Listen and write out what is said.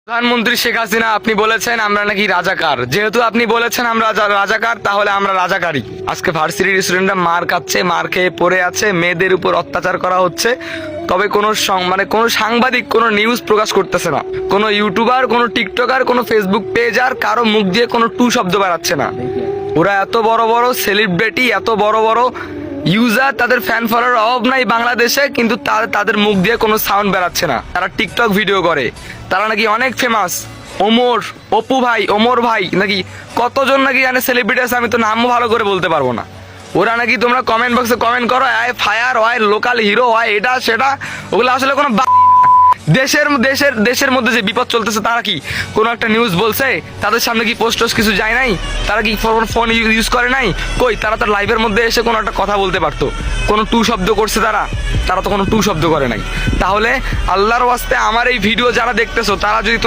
প্রধানমন্ত্রী শেখ হাসিনা আপনি বলেছেন আমরা নাকি রাজাকার। যেহেতু আপনি বলেছেন আমরা রাজাকার, তাহলে আমরা রাজাকারই। আজকে ভার্সিটির স্টুডেন্টরা মার খাচ্ছে, মার খেয়ে পড়ে আছে, মেয়েদের উপর অত্যাচার করা হচ্ছে, তবে কোনো কোনো সাংবাদিক কোনো নিউজ প্রকাশ করতেছে না, কোনো ইউটিউবার, কোনো টিকটকার, কোনো ফেসবুক পেজ আর কারো মুখ দিয়ে কোনো টু শব্দ বেরাচ্ছে না। ওরা এত বড় বড় সেলিব্রিটি, এত বড় বড় ইউজার, তাদের ফ্যান ফলোয়ার অভাব নাই বাংলাদেশে, কিন্তু তাদের মুখ দিয়ে কোনো সাউন্ড বেরাচ্ছে না। তারা টিকটক ভিডিও করে, তারা নাকি অনেক ফেমাস। অপু ভাই, ওমর ভাই, নাকি কতজন নাকি জানে সেলিব্রিটি আছে, আমি তো নামও ভালো করে বলতে পারবো না। ওরা নাকি, তোমরা কমেন্ট বক্সে কমেন্ট করো আয় ফায়ার হয়, লোকাল হিরো হয়, এটা সেটা, ওগুলো আসলে কোনো দেশের মধ্যে যে বিপদ চলতেছে, তারা কি কোনো একটা নিউজ বলছে? তাদের সামনে কি পোস্ট কিছু যায় নাই? তারা কি ফোন ইউজ করে নাই? কই, তারা তার লাইভের মধ্যে এসে কোনো একটা কথা বলতে পারতো। কোনো টু শব্দ করছে তারা তো কোনো টু শব্দ করে নাই। তাহলে আল্লাহর ওয়াস্তে আমার এই ভিডিও যারা দেখতেছো, তারা যদি